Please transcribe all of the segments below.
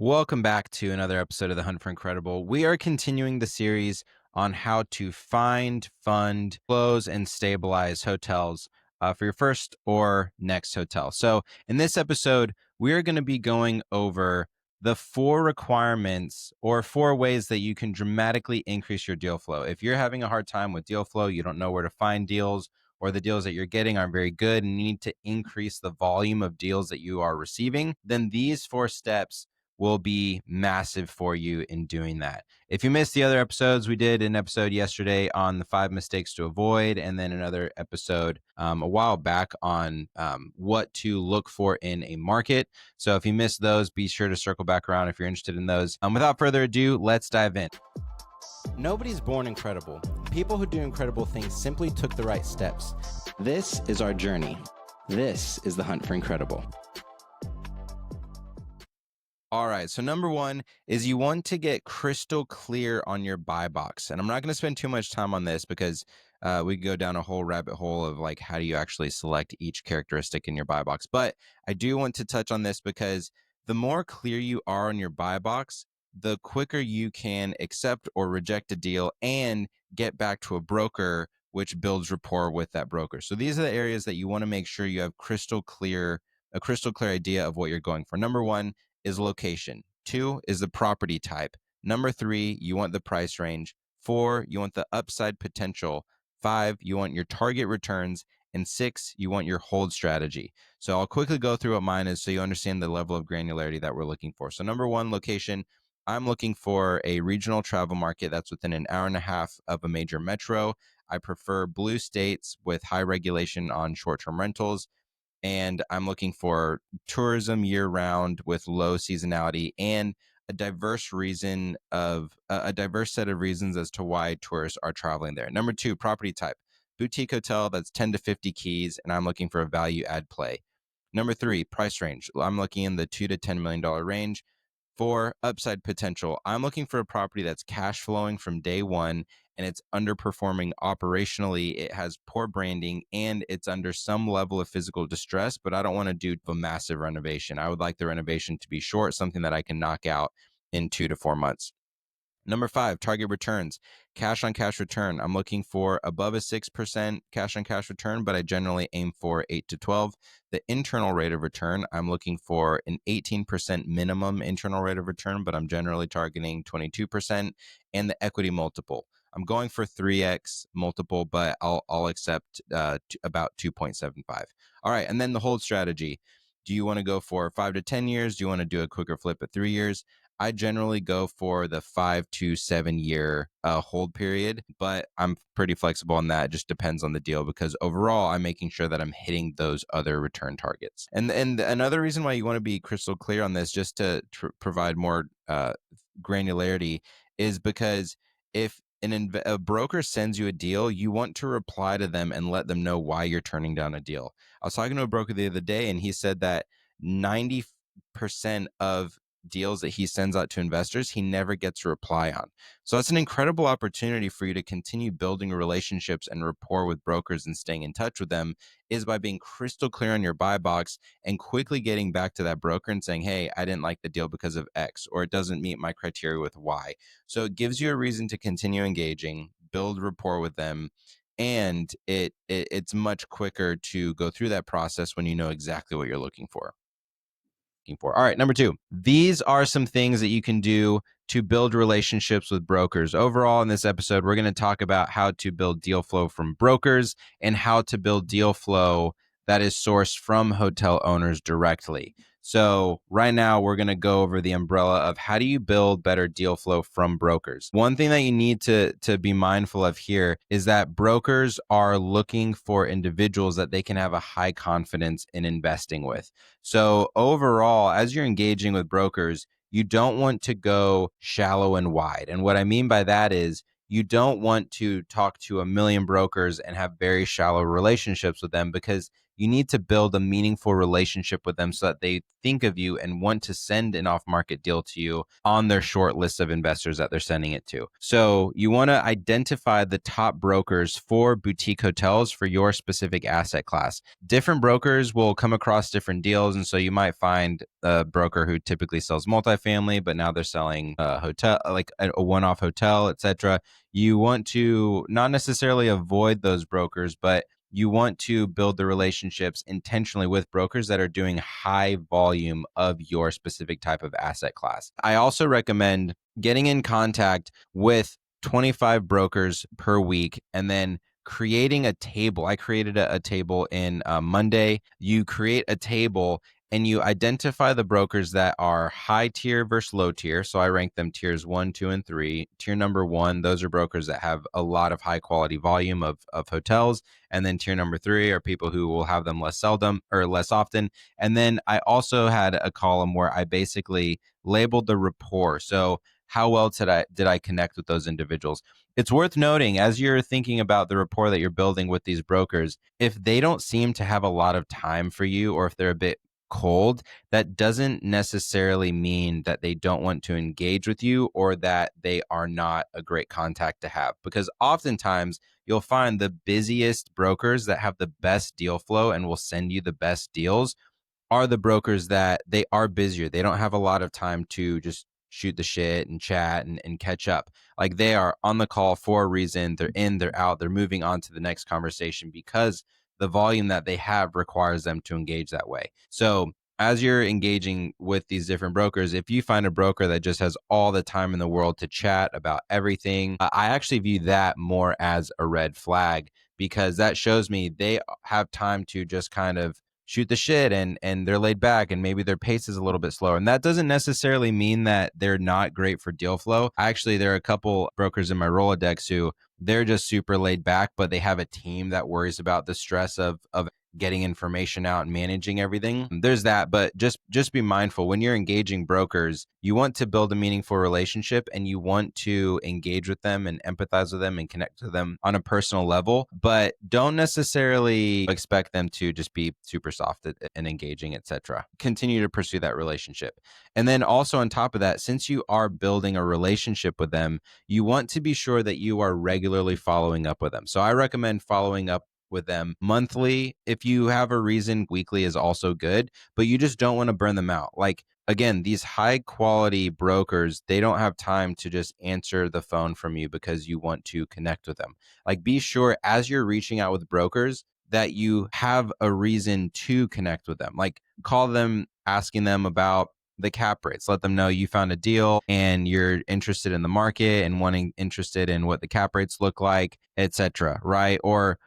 Welcome back to another episode of The Hunt for Incredible. We are continuing the series on how to find, fund, close, and stabilize hotels for your first or next hotel. So, in this episode, we are going to be going over the 4 requirements or 4 ways that you can dramatically increase your deal flow. If you're having a hard time with deal flow, you don't know where to find deals, or the deals that you're getting aren't very good, and you need to increase the volume of deals that you are receiving, then these 4 steps will be massive for you in doing that. If you missed the other episodes, we did an episode yesterday on the 5 mistakes to avoid, and then another episode a while back on what to look for in a market. So if you missed those, be sure to circle back around if you're interested in those. Without further ado, let's dive in. Nobody's born incredible. People who do incredible things simply took the right steps. This is our journey. This is the hunt for incredible. All right. So number one is you want to get crystal clear on your buy box. And I'm not going to spend too much time on this because we could go down a whole rabbit hole of like, how do you actually select each characteristic in your buy box? But I do want to touch on this because the more clear you are on your buy box, the quicker you can accept or reject a deal and get back to a broker, which builds rapport with that broker. So these are the areas that you want to make sure you have a crystal clear idea of what you're going for. Number one is location. 2 is the property type. Number 3, you want the price range. 4, you want the upside potential. 5, you want your target returns. And 6, you want your hold strategy. So I'll quickly go through what mine is so you understand the level of granularity that we're looking for. So number 1, location. I'm looking for a regional travel market that's within an hour and a half of a major metro. I prefer blue states with high regulation on short-term rentals, and I'm looking for tourism year round with low seasonality and a diverse set of reasons as to why tourists are traveling there. Number 2, property type. Boutique hotel that's 10 to 50 keys, and I'm looking for a value add play. Number 3, price range. I'm looking in the $2 to $10 million range. 4, upside potential. I'm looking for a property that's cash flowing from day one and it's underperforming operationally. It has poor branding and it's under some level of physical distress, but I don't want to do a massive renovation. I would like the renovation to be short, something that I can knock out in 2 to 4 months. Number 5, target returns. Cash on cash return. I'm looking for above a 6% cash on cash return, but I generally aim for 8 to 12. The internal rate of return, I'm looking for an 18% minimum internal rate of return, but I'm generally targeting 22%. And the equity multiple. I'm going for 3x multiple, but I'll accept about 2.75. All right, and then the hold strategy. Do you want to go for 5 to 10 years? Do you want to do a quicker flip at 3 years? I generally go for the 5 to 7 year hold period, but I'm pretty flexible on that. It just depends on the deal because overall, I'm making sure that I'm hitting those other return targets. And another reason why you want to be crystal clear on this, just to provide more granularity, is because if a broker sends you a deal, you want to reply to them and let them know why you're turning down a deal. I was talking to a broker the other day, and he said that 90% of deals that he sends out to investors, he never gets a reply on. So that's an incredible opportunity for you to continue building relationships and rapport with brokers and staying in touch with them, is by being crystal clear on your buy box and quickly getting back to that broker and saying, hey, I didn't like the deal because of X, or it doesn't meet my criteria with Y. So it gives you a reason to continue engaging, build rapport with them, and it's much quicker to go through that process when you know exactly what you're looking for. All right, number 2. These are some things that you can do to build relationships with brokers. Overall, in this episode, we're going to talk about how to build deal flow from brokers and how to build deal flow that is sourced from hotel owners directly. So right now, we're going to go over the umbrella of how do you build better deal flow from brokers. One thing that you need to be mindful of here is that brokers are looking for individuals that they can have a high confidence in investing with. So overall, as you're engaging with brokers, you don't want to go shallow and wide. And what I mean by that is you don't want to talk to a million brokers and have very shallow relationships with them, because you need to build a meaningful relationship with them so that they think of you and want to send an off market deal to you on their short list of investors that they're sending it to. So you want to identify the top brokers for boutique hotels for your specific asset class. Different brokers will come across different deals. And so you might find a broker who typically sells multifamily, but now they're selling a hotel, like a one-off hotel, etc. You want to not necessarily avoid those brokers, but you want to build the relationships intentionally with brokers that are doing high volume of your specific type of asset class. I also recommend getting in contact with 25 brokers per week and then creating a table. I created a table in Monday. You create a table and you identify the brokers that are high tier versus low tier. So I rank them tiers 1, 2, and 3. Tier number 1, those are brokers that have a lot of high quality volume of hotels. And then tier number 3 are people who will have them less seldom or less often. And then I also had a column where I basically labeled the rapport. So how well did I connect with those individuals? It's worth noting as you're thinking about the rapport that you're building with these brokers, if they don't seem to have a lot of time for you, or if they're a bit cold, that doesn't necessarily mean that they don't want to engage with you or that they are not a great contact to have. Because oftentimes you'll find the busiest brokers that have the best deal flow and will send you the best deals are the brokers that they are busier. They don't have a lot of time to just shoot the shit and chat and catch up. Like they are on the call for a reason. They're in, they're out, they're moving on to the next conversation because the volume that they have requires them to engage that way. So as you're engaging with these different brokers, if you find a broker that just has all the time in the world to chat about everything, I actually view that more as a red flag because that shows me they have time to just kind of shoot the shit and they're laid back and maybe their pace is a little bit slower. And that doesn't necessarily mean that they're not great for deal flow. Actually, there are a couple brokers in my Rolodex who they're just super laid back, but they have a team that worries about the stress of getting information out and managing everything. There's that, but just be mindful when you're engaging brokers, you want to build a meaningful relationship and you want to engage with them and empathize with them and connect to them on a personal level, but don't necessarily expect them to just be super soft and engaging, etc. Continue to pursue that relationship. And then also on top of that, since you are building a relationship with them, you want to be sure that you are regularly following up with them. So I recommend following up with them monthly. If you have a reason, weekly is also good, but you just don't want to burn them out. Like, again, these high quality brokers, they don't have time to just answer the phone from you because you want to connect with them. Like, be sure as you're reaching out with brokers that you have a reason to connect with them. Like, call them, asking them about the cap rates. Let them know you found a deal and you're interested in the market and interested in what the cap rates look like, etc. Right? Or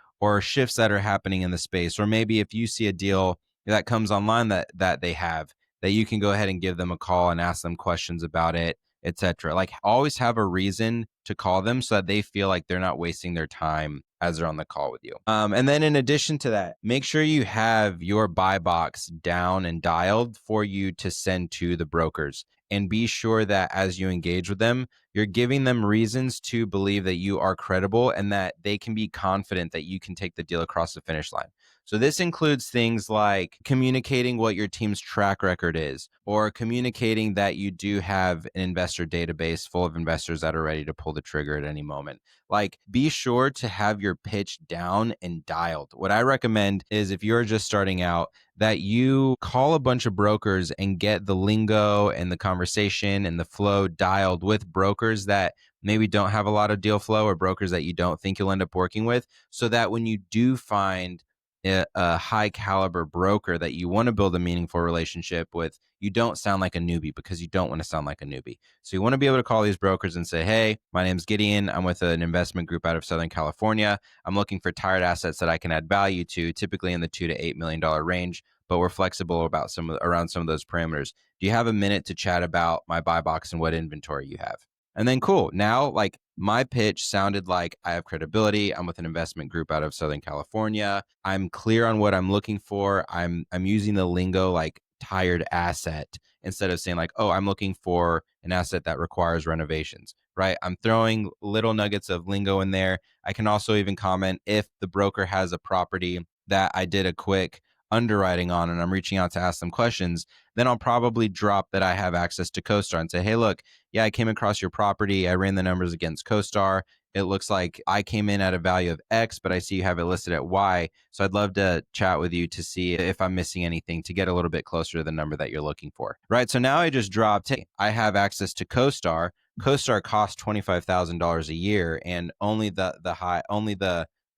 shifts that are happening in the space. Or maybe if you see a deal that comes online that they have, that you can go ahead and give them a call and ask them questions about it, etc. Like always have a reason to call them so that they feel like they're not wasting their time as they're on the call with you. And then in addition to that, make sure you have your buy box down and dialed for you to send to the brokers. And be sure that as you engage with them, you're giving them reasons to believe that you are credible and that they can be confident that you can take the deal across the finish line. So this includes things like communicating what your team's track record is, or communicating that you do have an investor database full of investors that are ready to pull the trigger at any moment. Like, be sure to have your pitch down and dialed. What I recommend is if you're just starting out, that you call a bunch of brokers and get the lingo and the conversation and the flow dialed with brokers that maybe don't have a lot of deal flow or brokers that you don't think you'll end up working with, so that when you do find a high caliber broker that you want to build a meaningful relationship with, you don't sound like a newbie because you don't want to sound like a newbie. So you want to be able to call these brokers and say, hey, my name's Gideon. I'm with an investment group out of Southern California. I'm looking for tired assets that I can add value to, typically in the $2 to $8 million range, but we're flexible about around some of those parameters. Do you have a minute to chat about my buy box and what inventory you have? And then cool. Now, like my pitch sounded like I have credibility. I'm with an investment group out of Southern California. I'm clear on what I'm looking for. I'm using the lingo like tired asset instead of saying like, oh, I'm looking for an asset that requires renovations, right? I'm throwing little nuggets of lingo in there. I can also even comment if the broker has a property that I did a quick underwriting on and I'm reaching out to ask them questions, then I'll probably drop that I have access to CoStar and say, hey, look, yeah, I came across your property. I ran the numbers against CoStar. It looks like I came in at a value of X, but I see you have it listed at Y. So I'd love to chat with you to see if I'm missing anything to get a little bit closer to the number that you're looking for. Right. So now I just dropped, hey, I have access to CoStar. CoStar costs $25,000 a year, and only the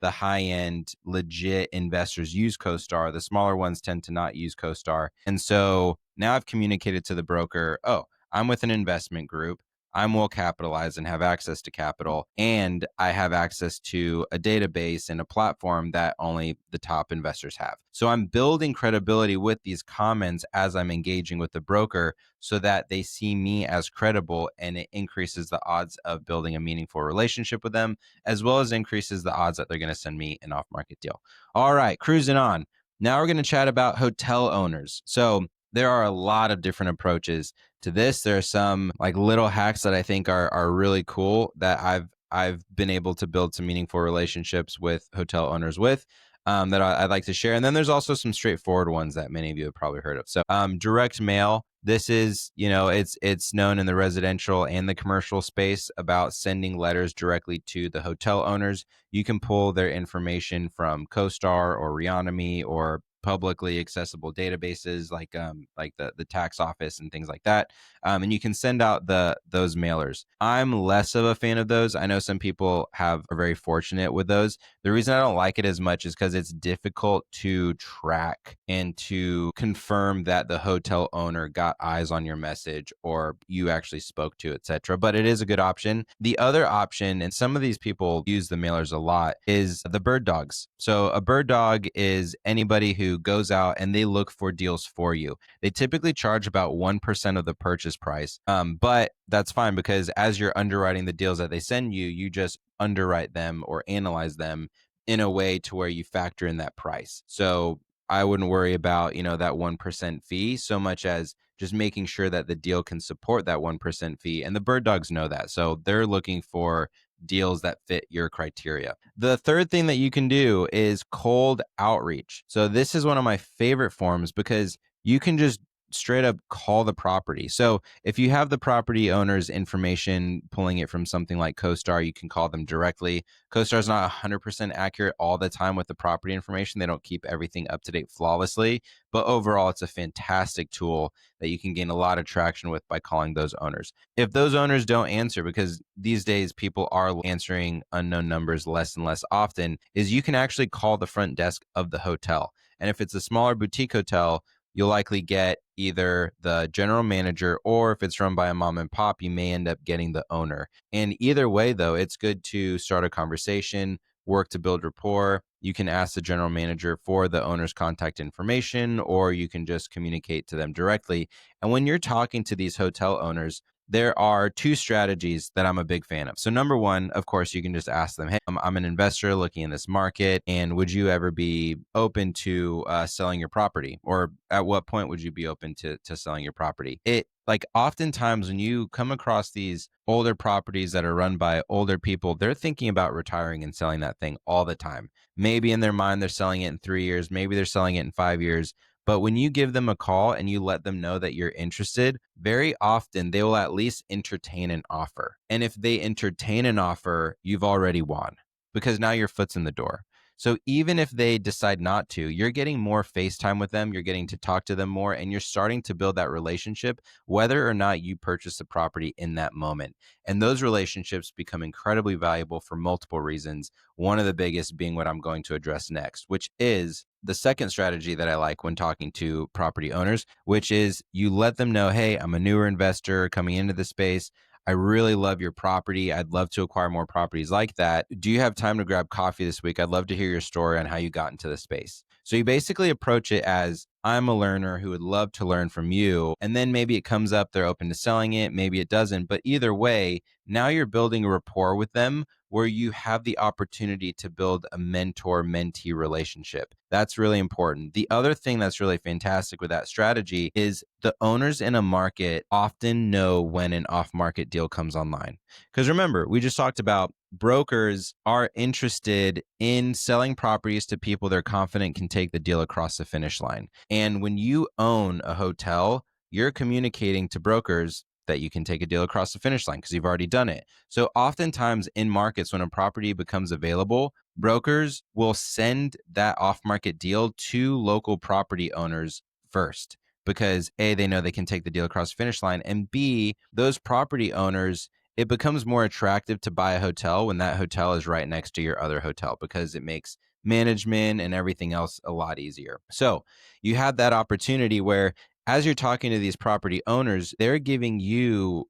high end legit investors use CoStar. The smaller ones tend to not use CoStar. And so now I've communicated to the broker, oh, I'm with an investment group. I'm well capitalized and have access to capital, and I have access to a database and a platform that only the top investors have. So I'm building credibility with these comments as I'm engaging with the broker so that they see me as credible, and it increases the odds of building a meaningful relationship with them, as well as increases the odds that they're going to send me an off-market deal. All right, cruising on. Now we're going to chat about hotel owners. So there are a lot of different approaches to this. There are some like little hacks that I think are really cool that I've been able to build some meaningful relationships with hotel owners with. That I'd like to share. And then there's also some straightforward ones that many of you have probably heard of. So direct mail. This is, it's known in the residential and the commercial space about sending letters directly to the hotel owners. You can pull their information from CoStar or Reonomy or publicly accessible databases like the tax office and things like that, and you can send out those mailers. I'm less of a fan of those. I know some people are very fortunate with those. The reason I don't like it as much is because it's difficult to track and to confirm that the hotel owner got eyes on your message or you actually spoke to, etc. But it is a good option. The other option, and some of these people use the mailers a lot, is the bird dogs. So a bird dog is anybody who goes out and they look for deals for you. They typically charge about 1% of the purchase price, but that's fine because as you're underwriting the deals that they send you, you just underwrite them or analyze them in a way to where you factor in that price. So I wouldn't worry about, that 1% fee so much as just making sure that the deal can support that 1% fee. And the bird dogs know that. So they're looking for deals that fit your criteria. The third thing that you can do is cold outreach. So this is one of my favorite forms because you can just straight up call the property. So if you have the property owner's information, pulling it from something like CoStar, you can call them directly. CoStar is not 100% accurate all the time with the property information. They don't keep everything up to date flawlessly, but overall, it's a fantastic tool that you can gain a lot of traction with by calling those owners. If those owners don't answer, because these days people are answering unknown numbers less and less often, is you can actually call the front desk of the hotel. And if it's a smaller boutique hotel, you'll likely get either the general manager, or if it's run by a mom and pop, you may end up getting the owner. And either way, though, it's good to start a conversation, work to build rapport. You can ask the general manager for the owner's contact information, or you can just communicate to them directly. And when you're talking to these hotel owners, there are two strategies that I'm a big fan of. So number one, of course, you can just ask them, hey, I'm an investor looking in this market, and would you ever be open to selling your property? Or at what point would you be open to selling your property? Like oftentimes when you come across these older properties that are run by older people, they're thinking about retiring and selling that thing all the time. Maybe in their mind, they're selling it in 3 years. Maybe they're selling it in 5 years. But when you give them a call and you let them know that you're interested, very often they will at least entertain an offer. And if they entertain an offer, you've already won because now your foot's in the door. So even if they decide not to, you're getting more FaceTime with them, you're getting to talk to them more, and you're starting to build that relationship, whether or not you purchase the property in that moment. And those relationships become incredibly valuable for multiple reasons. One of the biggest being what I'm going to address next, which is the second strategy that I like when talking to property owners, which is you let them know, hey, I'm a newer investor coming into the space. I really love your property. I'd love to acquire more properties like that. Do you have time to grab coffee this week? I'd love to hear your story on how you got into the space. So you basically approach it as, I'm a learner who would love to learn from you. And then maybe it comes up, they're open to selling it, maybe it doesn't. But either way, now you're building a rapport with them where you have the opportunity to build a mentor-mentee relationship. That's really important. The other thing that's really fantastic with that strategy is the owners in a market often know when an off-market deal comes online. Because remember, we just talked about brokers are interested in selling properties to people they're confident can take the deal across the finish line. And when you own a hotel, you're communicating to brokers that you can take a deal across the finish line because you've already done it. So oftentimes in markets, when a property becomes available, brokers will send that off-market deal to local property owners first because A, they know they can take the deal across the finish line, and B, those property owners, it becomes more attractive to buy a hotel when that hotel is right next to your other hotel because it makes management and everything else a lot easier. So you have that opportunity where as you're talking to these property owners, they're giving you,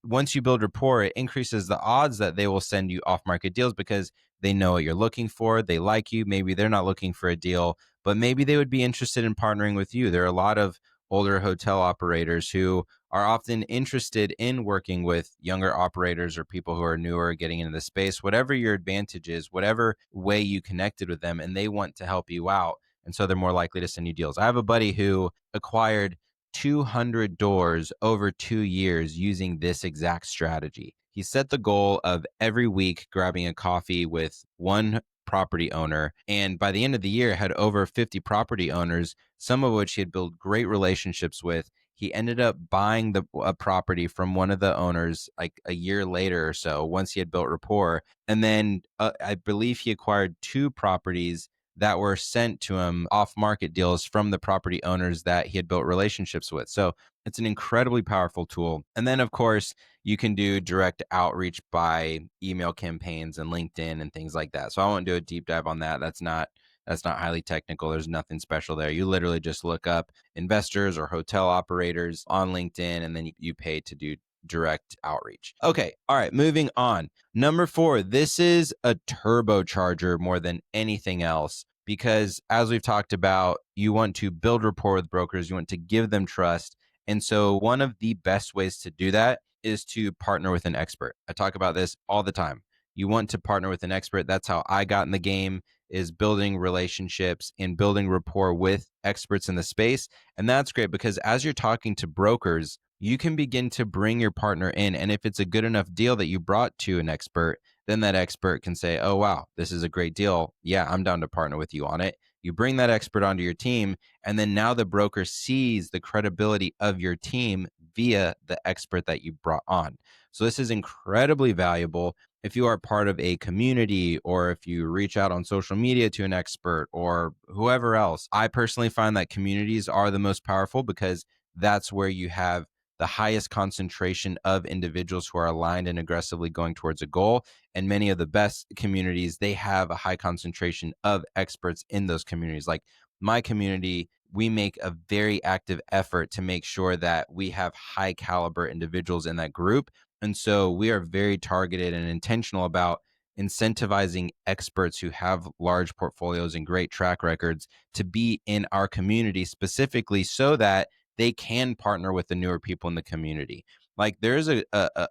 once you build rapport, it increases the odds that they will send you off market deals because they know what you're looking for. They like you. Maybe they're not looking for a deal, but maybe they would be interested in partnering with you. There are a lot of older hotel operators who are often interested in working with younger operators or people who are newer getting into the space, whatever your advantage is, whatever way you connected with them, and they want to help you out. And so they're more likely to send you deals. I have a buddy who acquired 200 doors over 2 years using this exact strategy. He set the goal of every week grabbing a coffee with one property owner. And by the end of the year, had over 50 property owners, some of which he had built great relationships with. He ended up buying a property from one of the owners like a year later or so, once he had built rapport. And then I believe he acquired 2 properties that were sent to him off market deals from the property owners that he had built relationships with. So it's an incredibly powerful tool. And then, of course, you can do direct outreach by email campaigns and LinkedIn and things like that. So I won't do a deep dive on that. That's not highly technical. There's nothing special there. You literally just look up investors or hotel operators on LinkedIn, and then you pay to do direct outreach. Okay. All right. Moving on. Number 4, this is a turbocharger more than anything else because as we've talked about, you want to build rapport with brokers, you want to give them trust. And so one of the best ways to do that is to partner with an expert. I talk about this all the time. You want to partner with an expert. That's how I got in the game, is building relationships and building rapport with experts in the space. And that's great because as you're talking to brokers, you can begin to bring your partner in. And if it's a good enough deal that you brought to an expert, then that expert can say, oh, wow, this is a great deal. Yeah, I'm down to partner with you on it. You bring that expert onto your team. And then now the broker sees the credibility of your team via the expert that you brought on. So this is incredibly valuable if you are part of a community or if you reach out on social media to an expert or whoever else. I personally find that communities are the most powerful because that's where you have the highest concentration of individuals who are aligned and aggressively going towards a goal. And many of the best communities, they have a high concentration of experts in those communities. Like my community, we make a very active effort to make sure that we have high caliber individuals in that group. And so we are very targeted and intentional about incentivizing experts who have large portfolios and great track records to be in our community specifically so that they can partner with the newer people in the community. Like there's a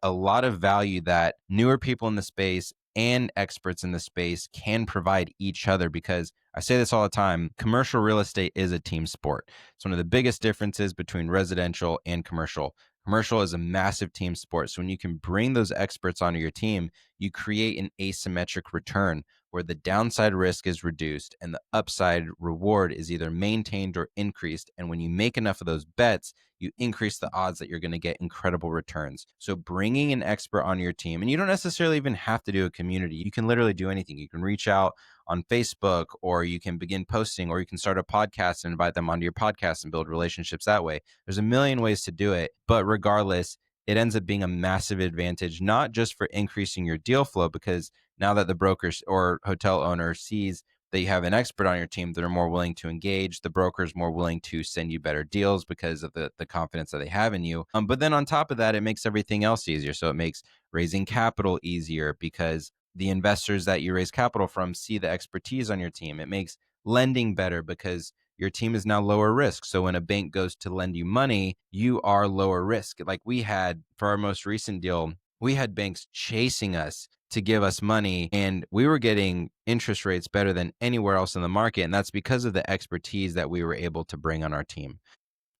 lot of value that newer people in the space and experts in the space can provide each other because I say this all the time, commercial real estate is a team sport. It's one of the biggest differences between residential and commercial. Commercial is a massive team sport. So when you can bring those experts onto your team, you create an asymmetric return where the downside risk is reduced and the upside reward is either maintained or increased. And when you make enough of those bets, you increase the odds that you're going to get incredible returns. So bringing an expert on your team, and you don't necessarily even have to do a community. You can literally do anything. You can reach out on Facebook, or you can begin posting, or you can start a podcast and invite them onto your podcast and build relationships that way. There's a million ways to do it, but regardless, it ends up being a massive advantage, not just for increasing your deal flow, because now that the brokers or hotel owner sees that you have an expert on your team, they're more willing to engage. The broker's more willing to send you better deals because of the confidence that they have in you. But then on top of that, it makes everything else easier. So it makes raising capital easier because the investors that you raise capital from see the expertise on your team. It makes lending better because your team is now lower risk. So when a bank goes to lend you money, you are lower risk. Like we had for our most recent deal, we had banks chasing us to give us money, and we were getting interest rates better than anywhere else in the market. And that's because of the expertise that we were able to bring on our team.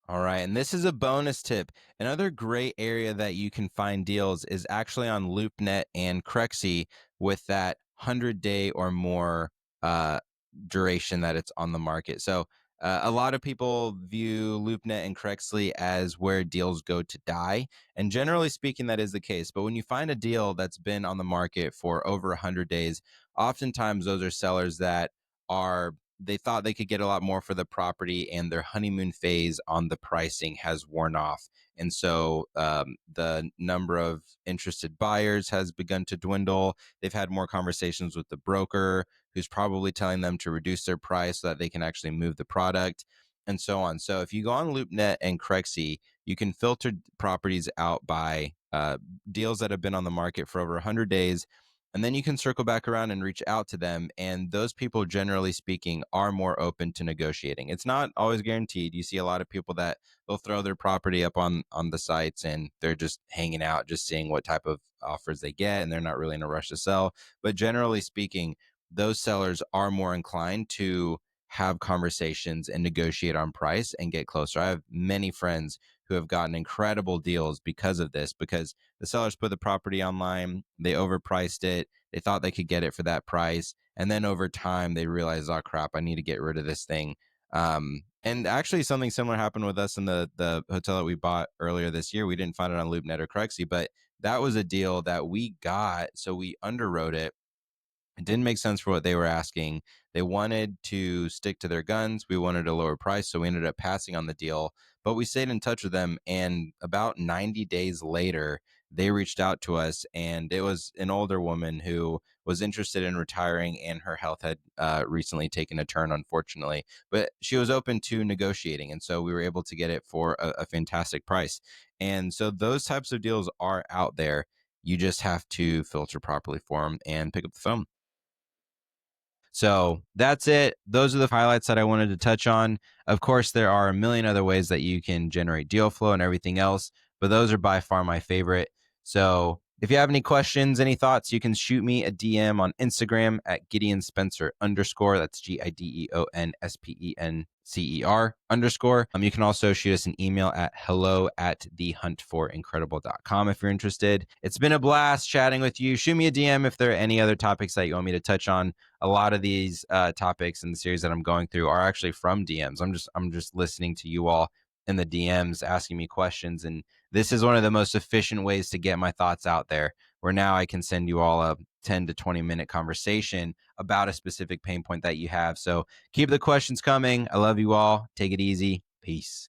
All right. And this is a bonus tip. Another great area that you can find deals is actually on LoopNet and Crexy with that 100-day or more uh, duration that it's on the market. So a lot of people view LoopNet and Crexly as where deals go to die. And generally speaking, that is the case. But when you find a deal that's been on the market for over 100 days, oftentimes those are sellers that are they thought they could get a lot more for the property, and their honeymoon phase on the pricing has worn off. And so the number of interested buyers has begun to dwindle. They've had more conversations with the broker, who's probably telling them to reduce their price so that they can actually move the product, and so on. So if you go on LoopNet and Crexy, you can filter properties out by deals that have been on the market for over 100 days, and then you can circle back around and reach out to them. And those people, generally speaking, are more open to negotiating. It's not always guaranteed. You see a lot of people that they'll throw their property up on the sites, and they're just hanging out, just seeing what type of offers they get, and they're not really in a rush to sell. But generally speaking, those sellers are more inclined to have conversations and negotiate on price and get closer. I have many friends who have gotten incredible deals because of this, because the sellers put the property online, they overpriced it, they thought they could get it for that price, and then over time they realized, oh crap, I need to get rid of this thing. And actually, something similar happened with us in the hotel that we bought earlier this year. We didn't find it on LoopNet or Crexy, but that was a deal that we got, so we underwrote it. It didn't make sense for what they were asking. They wanted to stick to their guns. We wanted a lower price, so we ended up passing on the deal. But we stayed in touch with them, and about 90 days later, they reached out to us, and it was an older woman who was interested in retiring, and her health had recently taken a turn, unfortunately. But she was open to negotiating, and so we were able to get it for a fantastic price. And so those types of deals are out there. You just have to filter properly for them and pick up the phone. So that's it. Those are the highlights that I wanted to touch on. Of course, there are a million other ways that you can generate deal flow and everything else, but those are by far my favorite. So if you have any questions, any thoughts, you can shoot me a DM on Instagram at Gideon Spencer _. That's GIDEON SPENCER _. You can also shoot us an email at hello@thehuntforincredible.com if you're interested. It's been a blast chatting with you. Shoot me a DM if there are any other topics that you want me to touch on. A lot of these topics in the series that I'm going through are actually from DMs. I'm just listening to you all in the DMs asking me questions, and this is one of the most efficient ways to get my thoughts out there, where now I can send you all a 10 to 20-minute conversation about a specific pain point that you have. So keep the questions coming. I love you all. Take it easy. Peace.